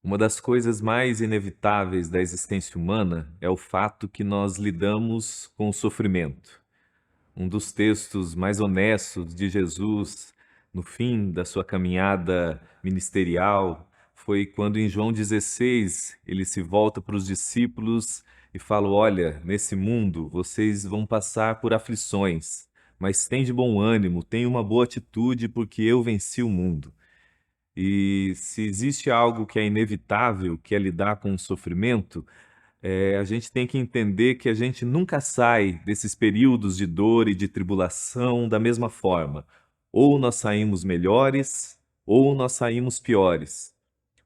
Uma das coisas mais inevitáveis da existência humana é o fato que nós lidamos com o sofrimento. Um dos textos mais honestos de Jesus, no fim da sua caminhada ministerial, foi quando em João 16 ele se volta para os discípulos e fala: Olha, nesse mundo vocês vão passar por aflições, mas tem de bom ânimo, tem uma boa atitude, porque eu venci o mundo. E se existe algo que é inevitável, que é lidar com o sofrimento, a gente tem que entender que a gente nunca sai desses períodos de dor e de tribulação da mesma forma. Ou nós saímos melhores, ou nós saímos piores.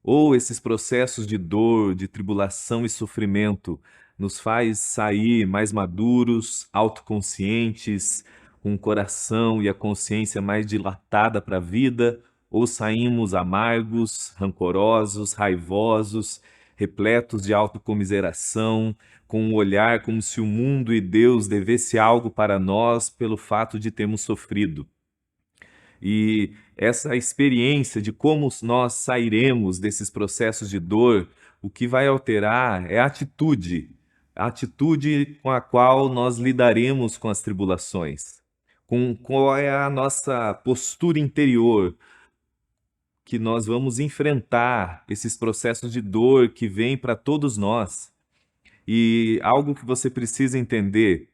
Ou esses processos de dor, de tribulação e sofrimento nos faz sair mais maduros, autoconscientes, com o coração e a consciência mais dilatada para a vida, ou saímos amargos, rancorosos, raivosos, repletos de autocomiseração, com um olhar como se o mundo e Deus devesse algo para nós pelo fato de termos sofrido. E essa experiência de como nós sairemos desses processos de dor, o que vai alterar é a atitude com a qual nós lidaremos com as tribulações, com qual é a nossa postura interior, que nós vamos enfrentar esses processos de dor que vêm para todos nós. E algo que você precisa entender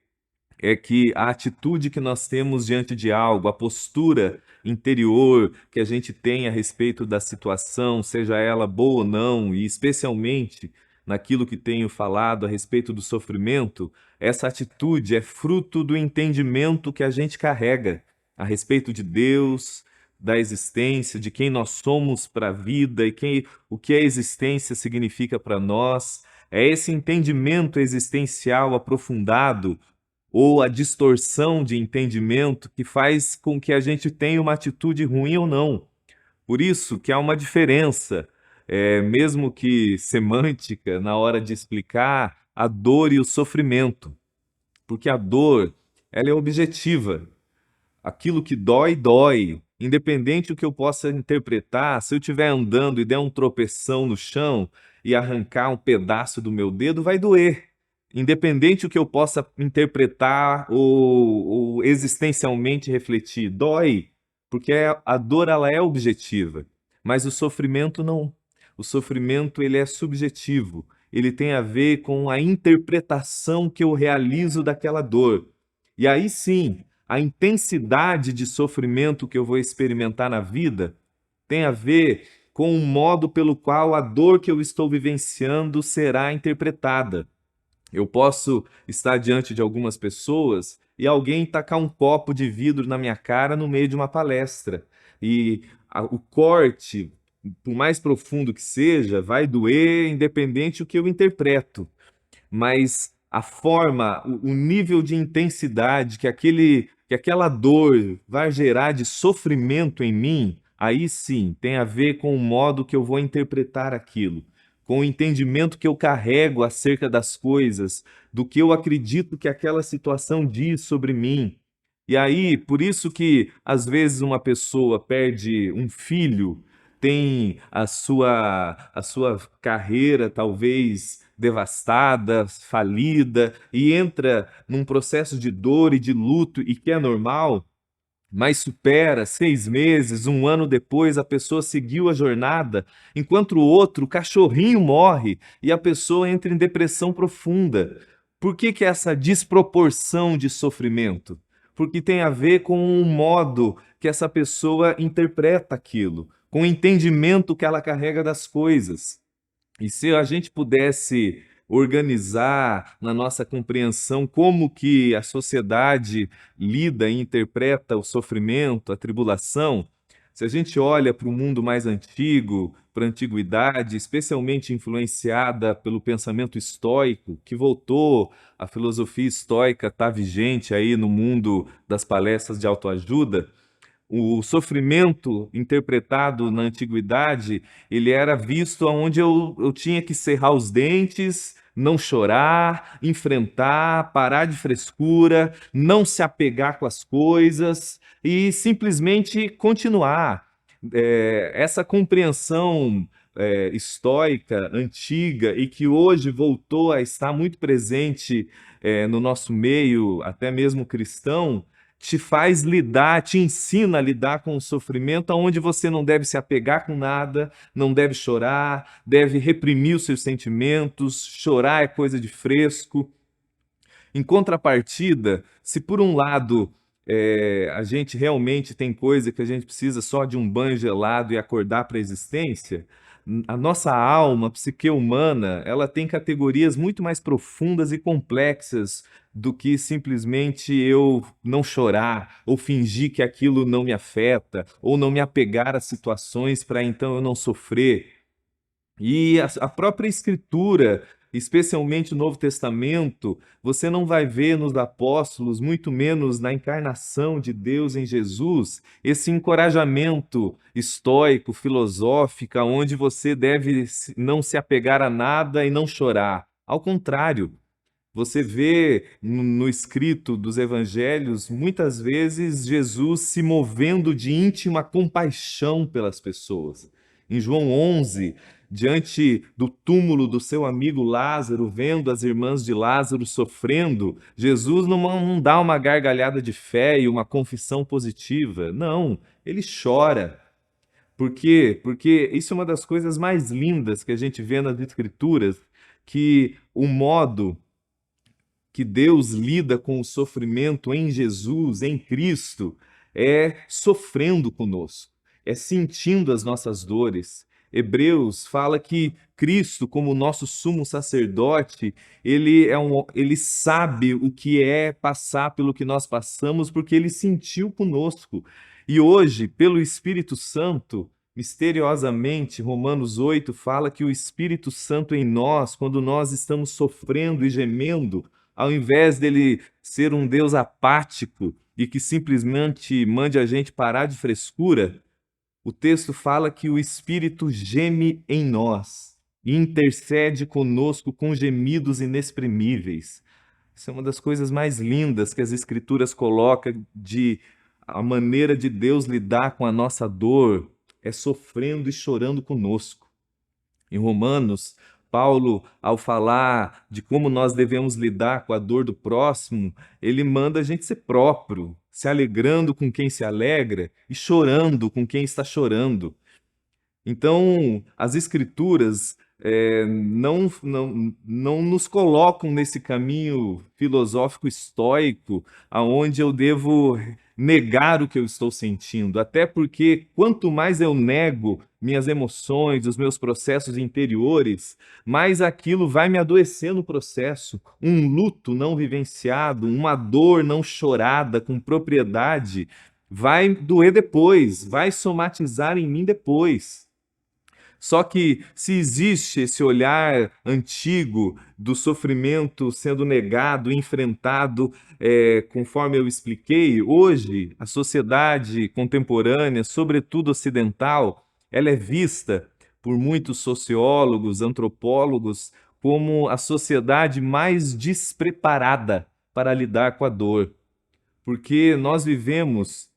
é que a atitude que nós temos diante de algo, a postura interior que a gente tem a respeito da situação, seja ela boa ou não, e especialmente naquilo que tenho falado a respeito do sofrimento, essa atitude é fruto do entendimento que a gente carrega a respeito de Deus, da existência, de quem nós somos para a vida e o que a existência significa para nós. É esse entendimento existencial aprofundado ou a distorção de entendimento que faz com que a gente tenha uma atitude ruim ou não. Por isso que há uma diferença, mesmo que semântica, na hora de explicar a dor e o sofrimento. Porque a dor, ela é objetiva. Aquilo que dói, dói. Independente do que eu possa interpretar, se eu estiver andando e der um tropeção no chão e arrancar um pedaço do meu dedo, vai doer. Independente do que eu possa interpretar ou existencialmente refletir, dói, porque a dor ela é objetiva, mas o sofrimento não. O sofrimento ele é subjetivo, ele tem a ver com a interpretação que eu realizo daquela dor. E aí sim, a intensidade de sofrimento que eu vou experimentar na vida tem a ver com o modo pelo qual a dor que eu estou vivenciando será interpretada. Eu posso estar diante de algumas pessoas e alguém tacar um copo de vidro na minha cara no meio de uma palestra. E o corte, por mais profundo que seja, vai doer independente do que eu interpreto. Mas a forma, o nível de intensidade que aquela dor vai gerar de sofrimento em mim, aí sim tem a ver com o modo que eu vou interpretar aquilo, com o entendimento que eu carrego acerca das coisas, do que eu acredito que aquela situação diz sobre mim. E aí, por isso que às vezes uma pessoa perde um filho, tem a sua carreira talvez devastada, falida, e entra num processo de dor e de luto, e que é normal, mas supera 6 meses, um ano depois, a pessoa seguiu a jornada, enquanto o outro, o cachorrinho morre e a pessoa entra em depressão profunda. Por que que essa desproporção de sofrimento? Porque tem a ver com o modo que essa pessoa interpreta aquilo, com o entendimento que ela carrega das coisas. E se a gente pudesse organizar na nossa compreensão como que a sociedade lida e interpreta o sofrimento, a tribulação, se a gente olha para o mundo mais antigo, para a antiguidade, especialmente influenciada pelo pensamento estoico, que voltou, a filosofia estoica está vigente aí no mundo das palestras de autoajuda, o sofrimento interpretado na antiguidade, ele era visto onde eu tinha que cerrar os dentes, não chorar, enfrentar, parar de frescura, não se apegar com as coisas e simplesmente continuar. Essa compreensão estoica, antiga, e que hoje voltou a estar muito presente no nosso meio, até mesmo cristão, te faz lidar, te ensina a lidar com o sofrimento, onde você não deve se apegar com nada, não deve chorar, deve reprimir os seus sentimentos, chorar é coisa de fresco. Em contrapartida, se por um lado a gente realmente tem coisa que a gente precisa só de um banho gelado e acordar para a existência, a nossa alma, a psique humana, ela tem categorias muito mais profundas e complexas do que simplesmente eu não chorar, ou fingir que aquilo não me afeta, ou não me apegar a situações para então eu não sofrer. E a própria Escritura, especialmente o Novo Testamento, você não vai ver nos apóstolos, muito menos na encarnação de Deus em Jesus, esse encorajamento estoico, filosófico, onde você deve não se apegar a nada e não chorar. Ao contrário, você vê no escrito dos evangelhos, muitas vezes, Jesus se movendo de íntima compaixão pelas pessoas. Em João 11, diante do túmulo do seu amigo Lázaro, vendo as irmãs de Lázaro sofrendo, Jesus não dá uma gargalhada de fé e uma confissão positiva. Não, ele chora. Por quê? Porque isso é uma das coisas mais lindas que a gente vê nas Escrituras, que o modo que Deus lida com o sofrimento em Jesus, em Cristo, é sofrendo conosco, é sentindo as nossas dores. Hebreus fala que Cristo, como nosso sumo sacerdote, ele sabe o que é passar pelo que nós passamos, porque ele sentiu conosco. E hoje, pelo Espírito Santo, misteriosamente, Romanos 8 fala que o Espírito Santo em nós, quando nós estamos sofrendo e gemendo, ao invés dele ser um Deus apático e que simplesmente mande a gente parar de frescura, o texto fala que o Espírito geme em nós e intercede conosco com gemidos inexprimíveis. Isso é uma das coisas mais lindas que as Escrituras colocam de a maneira de Deus lidar com a nossa dor é sofrendo e chorando conosco. Em Romanos, Paulo, ao falar de como nós devemos lidar com a dor do próximo, ele manda a gente ser próprio, se alegrando com quem se alegra e chorando com quem está chorando. Então, as Escrituras não nos colocam nesse caminho filosófico estoico, aonde eu devo negar o que eu estou sentindo. Até porque quanto mais eu nego minhas emoções, os meus processos interiores, mais aquilo vai me adoecer no processo. Um luto não vivenciado, uma dor não chorada com propriedade, vai doer depois, vai somatizar em mim depois. Só que se existe esse olhar antigo do sofrimento sendo negado, enfrentado, conforme eu expliquei, hoje a sociedade contemporânea, sobretudo ocidental, ela é vista por muitos sociólogos, antropólogos, como a sociedade mais despreparada para lidar com a dor. Porque nós vivemos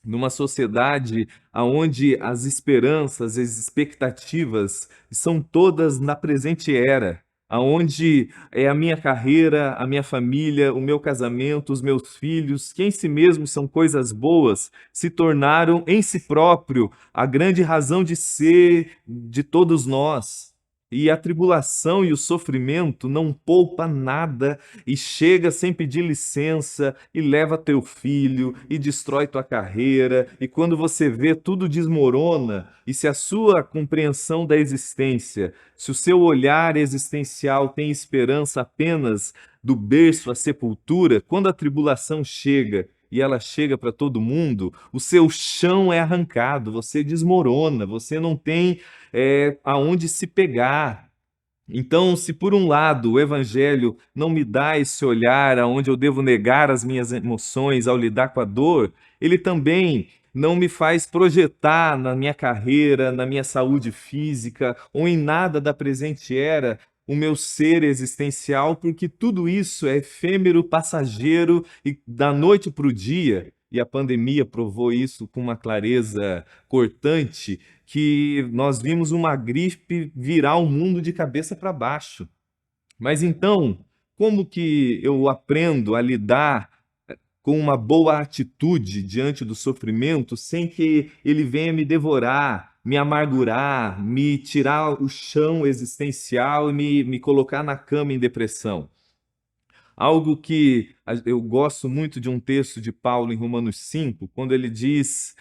numa sociedade onde as esperanças, as expectativas são todas na presente era, aonde é a minha carreira, a minha família, o meu casamento, os meus filhos, que em si mesmos são coisas boas, se tornaram em si próprio a grande razão de ser de todos nós. E a tribulação e o sofrimento não poupa nada e chega sem pedir licença e leva teu filho e destrói tua carreira. E quando você vê, tudo desmorona. E se a sua compreensão da existência, se o seu olhar existencial tem esperança apenas do berço à sepultura, quando a tribulação chega e ela chega para todo mundo, o seu chão é arrancado, você desmorona, você não tem aonde se pegar. Então, se por um lado o Evangelho não me dá esse olhar aonde eu devo negar as minhas emoções ao lidar com a dor, ele também não me faz projetar na minha carreira, na minha saúde física ou em nada da presente era o meu ser existencial, porque tudo isso é efêmero, passageiro e da noite para o dia. e a pandemia provou isso com uma clareza cortante, que nós vimos uma gripe virar o mundo de cabeça para baixo. Mas então, como que eu aprendo a lidar com uma boa atitude diante do sofrimento sem que ele venha me devorar, me amargurar, me tirar o chão existencial e me colocar na cama em depressão? Algo que eu gosto muito de um texto de Paulo em Romanos 5, quando ele diz,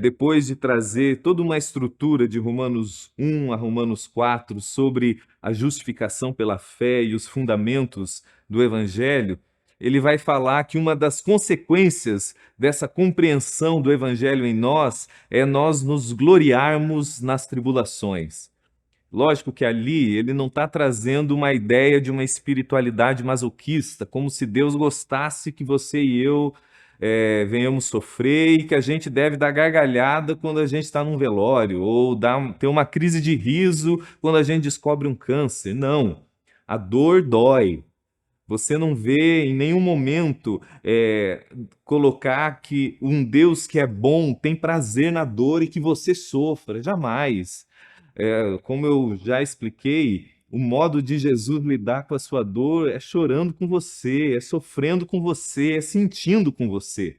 depois de trazer toda uma estrutura de Romanos 1 a Romanos 4 sobre a justificação pela fé e os fundamentos do Evangelho, ele vai falar que uma das consequências dessa compreensão do Evangelho em nós é nós nos gloriarmos nas tribulações. Lógico que ali ele não está trazendo uma ideia de uma espiritualidade masoquista, como se Deus gostasse que você e eu venhamos sofrer e que a gente deve dar gargalhada quando a gente está num velório, ou ter uma crise de riso quando a gente descobre um câncer. Não, a dor dói. Você não vê em nenhum momento colocar que um Deus que é bom tem prazer na dor e que você sofra. Jamais. Como eu já expliquei, o modo de Jesus lidar com a sua dor é chorando com você, é sofrendo com você, é sentindo com você.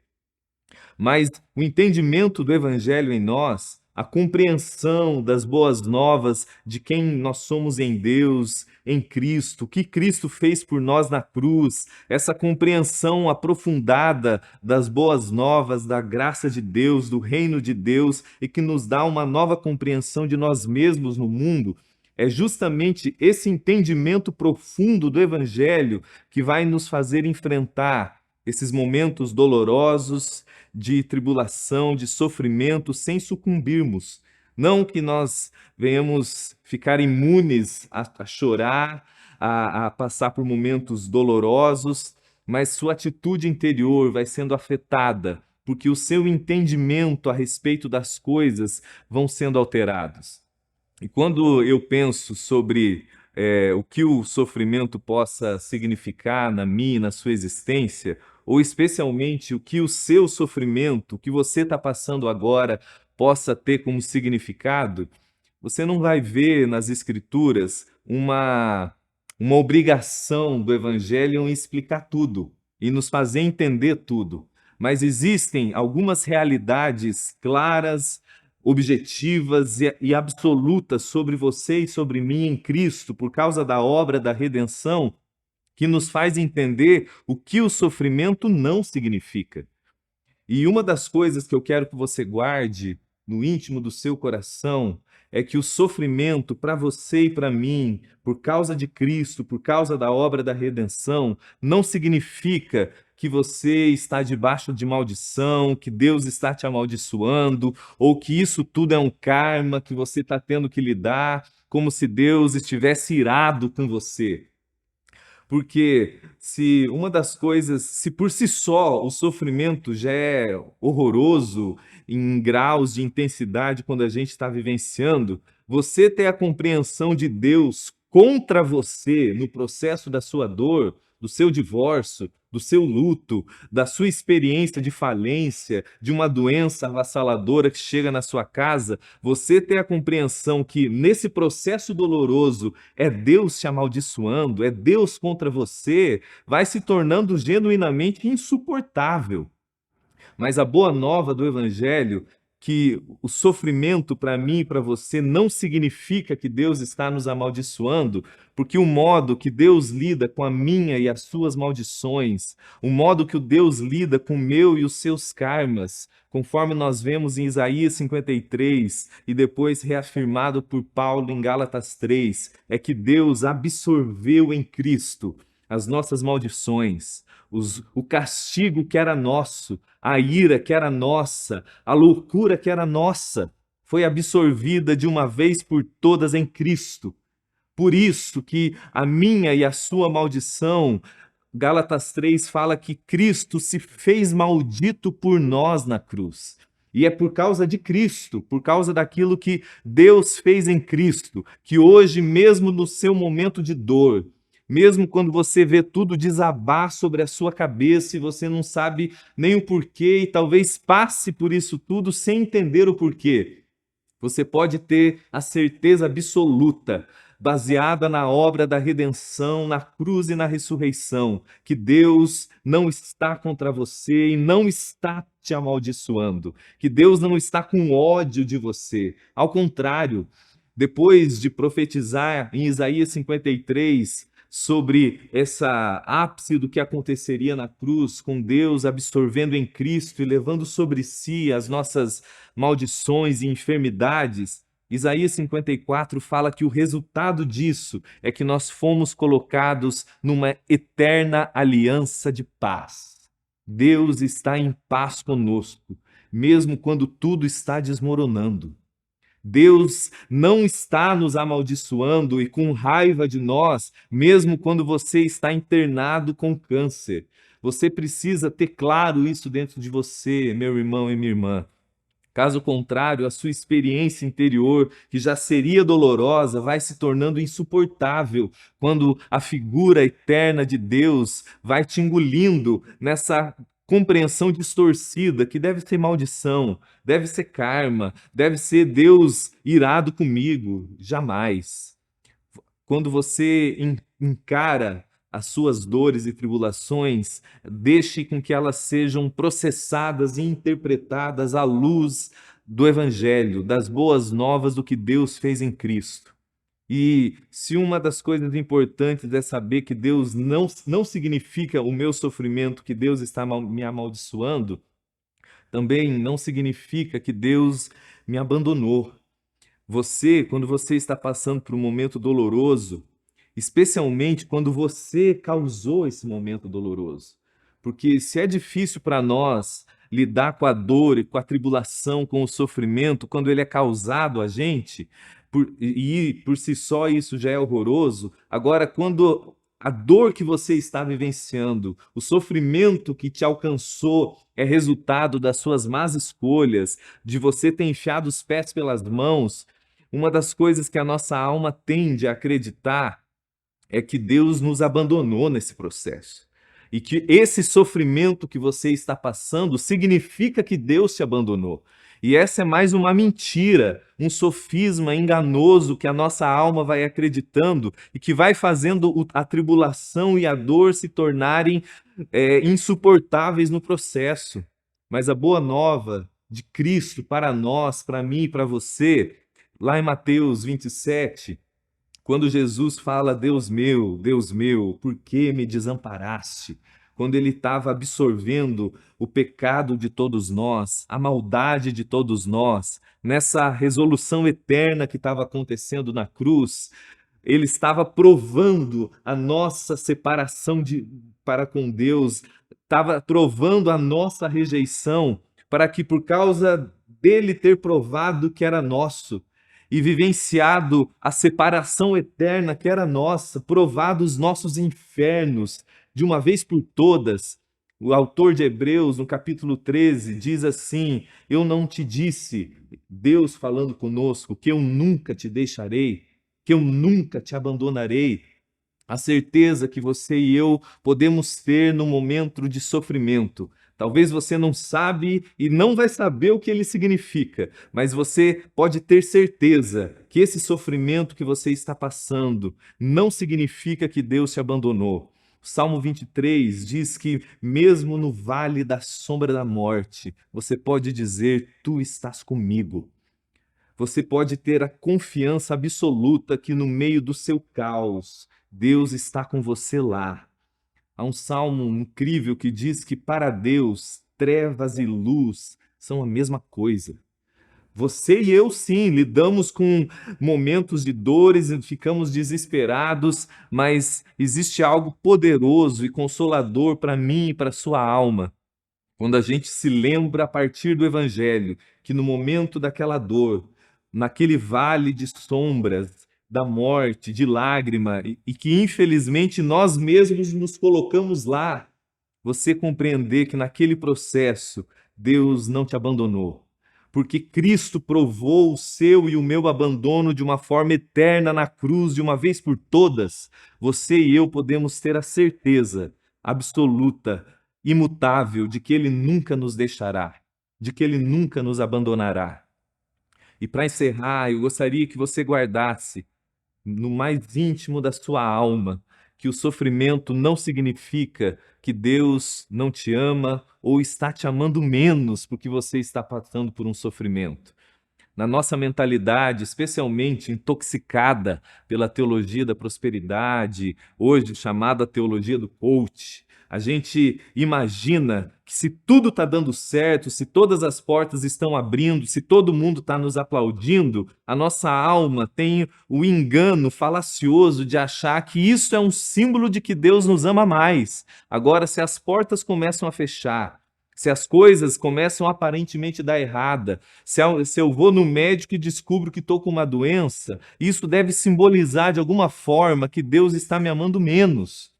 Mas o entendimento do Evangelho em nós, a compreensão das boas novas de quem nós somos em Deus, em Cristo, o que Cristo fez por nós na cruz, essa compreensão aprofundada das boas novas, da graça de Deus, do reino de Deus, e que nos dá uma nova compreensão de nós mesmos no mundo, é justamente esse entendimento profundo do Evangelho que vai nos fazer enfrentar esses momentos dolorosos de tribulação, de sofrimento, sem sucumbirmos. Não que nós venhamos ficar imunes a chorar, a passar por momentos dolorosos, mas sua atitude interior vai sendo afetada, porque o seu entendimento a respeito das coisas vão sendo alterados. E quando eu penso sobre o que o sofrimento possa significar na minha e na sua existência, ou especialmente o que o seu sofrimento, o que você está passando agora, possa ter como significado, você não vai ver nas Escrituras uma obrigação do Evangelho em explicar tudo e nos fazer entender tudo. Mas existem algumas realidades claras, objetivas e absolutas sobre você e sobre mim em Cristo, por causa da obra da redenção, que nos faz entender o que o sofrimento não significa. E uma das coisas que eu quero que você guarde no íntimo do seu coração é que o sofrimento para você e para mim, por causa de Cristo, por causa da obra da redenção, não significa que você está debaixo de maldição, que Deus está te amaldiçoando, ou que isso tudo é um karma que você está tendo que lidar, como se Deus estivesse irado com você. Porque se uma das coisas, se por si só o sofrimento já é horroroso em graus de intensidade quando a gente está vivenciando, você ter a compreensão de Deus contra você no processo da sua dor, do seu divórcio, do seu luto, da sua experiência de falência, de uma doença avassaladora que chega na sua casa, você ter a compreensão que nesse processo doloroso é Deus te amaldiçoando, é Deus contra você, vai se tornando genuinamente insuportável. Mas a boa nova do Evangelho, que o sofrimento para mim e para você não significa que Deus está nos amaldiçoando, porque o modo que Deus lida com a minha e as suas maldições, o modo que o Deus lida com o meu e os seus karmas, conforme nós vemos em Isaías 53 e depois reafirmado por Paulo em Gálatas 3, é que Deus absorveu em Cristo as nossas maldições, o castigo que era nosso, a ira que era nossa, a loucura que era nossa, foi absorvida de uma vez por todas em Cristo. Por isso que a minha e a sua maldição, Gálatas 3 fala que Cristo se fez maldito por nós na cruz. E é por causa de Cristo, por causa daquilo que Deus fez em Cristo, que hoje, mesmo no seu momento de dor, Mesmo quando você vê tudo desabar sobre a sua cabeça e você não sabe nem o porquê e talvez passe por isso tudo sem entender o porquê. Você pode ter a certeza absoluta, baseada na obra da redenção, na cruz e na ressurreição, que Deus não está contra você e não está te amaldiçoando, que Deus não está com ódio de você. Ao contrário, depois de profetizar em Isaías 53 sobre essa ápice do que aconteceria na cruz, com Deus absorvendo em Cristo e levando sobre si as nossas maldições e enfermidades, Isaías 54 fala que o resultado disso é que nós fomos colocados numa eterna aliança de paz. Deus está em paz conosco, mesmo quando tudo está desmoronando. Deus não está nos amaldiçoando e com raiva de nós, mesmo quando você está internado com câncer. Você precisa ter claro isso dentro de você, meu irmão e minha irmã. Caso contrário, a sua experiência interior, que já seria dolorosa, vai se tornando insuportável quando a figura eterna de Deus vai te engolindo nessa compreensão distorcida que deve ser maldição, deve ser karma, deve ser Deus irado comigo. Jamais. Quando você encara as suas dores e tribulações, deixe com que elas sejam processadas e interpretadas à luz do Evangelho, das boas novas do que Deus fez em Cristo. E se uma das coisas importantes é saber que Deus não significa o meu sofrimento, que Deus está me amaldiçoando, também não significa que Deus me abandonou. Quando você está passando por um momento doloroso, especialmente quando você causou esse momento doloroso. Porque se é difícil para nós lidar com a dor e com a tribulação, com o sofrimento, quando ele é causado a gente, e por si só isso já é horroroso, agora quando a dor que você está vivenciando, o sofrimento que te alcançou é resultado das suas más escolhas, de você ter enfiado os pés pelas mãos, uma das coisas que a nossa alma tende a acreditar é que Deus nos abandonou nesse processo. E que esse sofrimento que você está passando significa que Deus te abandonou. E essa é mais uma mentira, um sofisma enganoso que a nossa alma vai acreditando e que vai fazendo a tribulação e a dor se tornarem insuportáveis no processo. Mas a boa nova de Cristo para nós, para mim e para você, lá em Mateus 27, quando Jesus fala, Deus meu, por que me desamparaste? Quando ele estava absorvendo o pecado de todos nós, a maldade de todos nós, nessa resolução eterna que estava acontecendo na cruz, ele estava provando a nossa separação para com Deus, estava provando a nossa rejeição, para que por causa dele ter provado que era nosso, e vivenciado a separação eterna que era nossa, provado os nossos infernos de uma vez por todas. O autor de Hebreus, no capítulo 13, diz assim: eu não te disse, Deus falando conosco, que eu nunca te deixarei, que eu nunca te abandonarei. A certeza que você e eu podemos ter no momento de sofrimento. Talvez você não sabe e não vai saber o que ele significa, mas você pode ter certeza que esse sofrimento que você está passando não significa que Deus te abandonou. O Salmo 23 diz que mesmo no vale da sombra da morte, você pode dizer, tu estás comigo. Você pode ter a confiança absoluta que no meio do seu caos, Deus está com você lá. Há um salmo incrível que diz que para Deus, trevas e luz são a mesma coisa. Você e eu, sim, lidamos com momentos de dores e ficamos desesperados, mas existe algo poderoso e consolador para mim e para a sua alma. Quando a gente se lembra a partir do Evangelho que no momento daquela dor, naquele vale de sombras, da morte, de lágrima, e que infelizmente nós mesmos nos colocamos lá, você compreender que naquele processo Deus não te abandonou. porque Cristo provou o seu e o meu abandono de uma forma eterna na cruz, de uma vez por todas, você e eu podemos ter a certeza absoluta, imutável, de que Ele nunca nos deixará, de que Ele nunca nos abandonará. E para encerrar, eu gostaria que você guardasse no mais íntimo da sua alma que o sofrimento não significa que Deus não te ama ou está te amando menos porque você está passando por um sofrimento. Na nossa mentalidade, especialmente intoxicada pela teologia da prosperidade, hoje chamada teologia do coach, a gente imagina que se tudo está dando certo, se todas as portas estão abrindo, se todo mundo está nos aplaudindo, a nossa alma tem o engano falacioso de achar que isso é um símbolo de que Deus nos ama mais. Agora, se as portas começam a fechar, se as coisas começam aparentemente a dar errada, se eu vou no médico e descubro que estou com uma doença, isso deve simbolizar de alguma forma que Deus está me amando menos.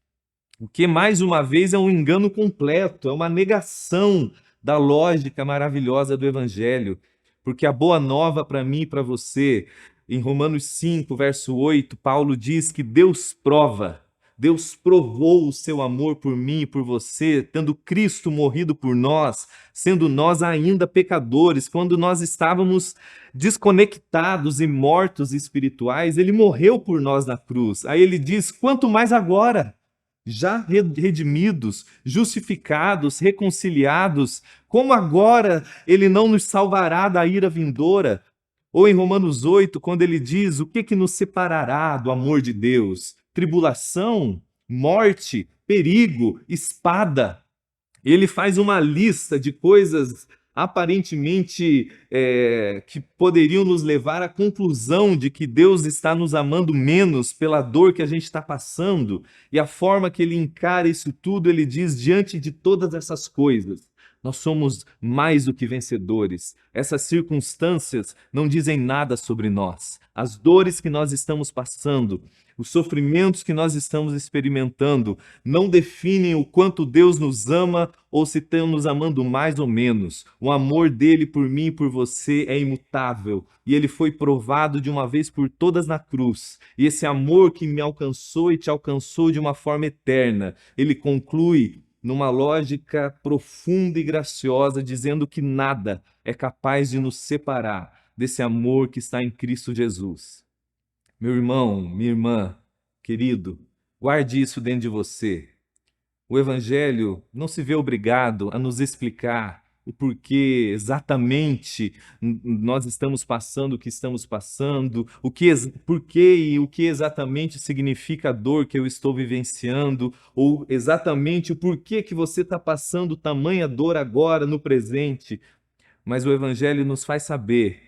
O que, mais uma vez, é um engano completo, é uma negação da lógica maravilhosa do Evangelho. Porque a boa nova para mim e para você, em Romanos 5, verso 8, Paulo diz que Deus provou o seu amor por mim e por você, tendo Cristo morrido por nós, sendo nós ainda pecadores, quando nós estávamos desconectados e mortos espirituais, Ele morreu por nós na cruz. Aí ele diz, quanto mais agora, já redimidos, justificados, reconciliados, como agora Ele não nos salvará da ira vindoura? Ou em Romanos 8, quando ele diz, o que nos separará do amor de Deus? Tribulação, morte, perigo, espada. Ele faz uma lista de coisas aparentemente que poderiam nos levar à conclusão de que Deus está nos amando menos pela dor que a gente está passando. E a forma que ele encara isso tudo, ele diz, diante de todas essas coisas, nós somos mais do que vencedores. Essas circunstâncias não dizem nada sobre nós. As dores que nós estamos passando, os sofrimentos que nós estamos experimentando, não definem o quanto Deus nos ama ou se estão nos amando mais ou menos. O amor dele por mim e por você é imutável e ele foi provado de uma vez por todas na cruz. E esse amor que me alcançou e te alcançou de uma forma eterna, ele conclui numa lógica profunda e graciosa, dizendo que nada é capaz de nos separar desse amor que está em Cristo Jesus. Meu irmão, minha irmã, querido, guarde isso dentro de você. O Evangelho não se vê obrigado a nos explicar o porquê exatamente nós estamos passando o que estamos passando, porquê e o que exatamente significa a dor que eu estou vivenciando, ou exatamente o porquê que você está passando tamanha dor agora no presente. Mas o Evangelho nos faz saber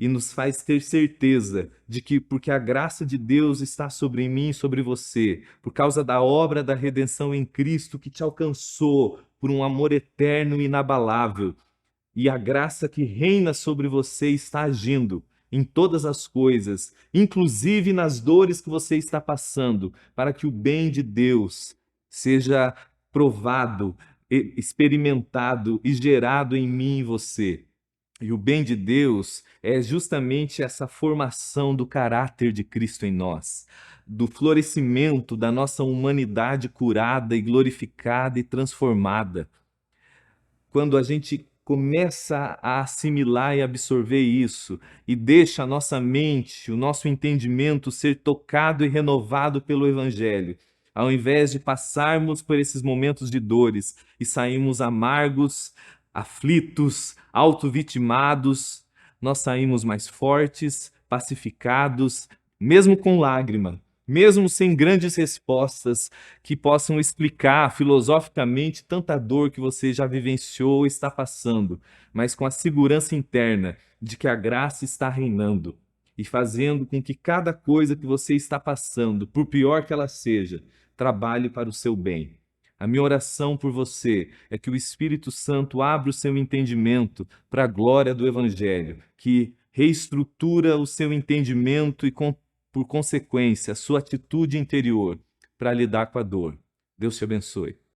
e nos faz ter certeza de que, porque a graça de Deus está sobre mim e sobre você, por causa da obra da redenção em Cristo que te alcançou por um amor eterno e inabalável, e a graça que reina sobre você está agindo em todas as coisas, inclusive nas dores que você está passando, para que o bem de Deus seja provado, experimentado e gerado em mim e você. E o bem de Deus é justamente essa formação do caráter de Cristo em nós, do florescimento da nossa humanidade curada e glorificada e transformada. Quando a gente começa a assimilar e absorver isso e deixa a nossa mente, o nosso entendimento ser tocado e renovado pelo Evangelho, ao invés de passarmos por esses momentos de dores e sairmos amargos, aflitos, auto-vitimados, nós saímos mais fortes, pacificados, mesmo com lágrima, mesmo sem grandes respostas que possam explicar filosoficamente tanta dor que você já vivenciou ou está passando, mas com a segurança interna de que a graça está reinando e fazendo com que cada coisa que você está passando, por pior que ela seja, trabalhe para o seu bem. A minha oração por você é que o Espírito Santo abra o seu entendimento para a glória do Evangelho, que reestrutura o seu entendimento e, por consequência, a sua atitude interior para lidar com a dor. Deus te abençoe.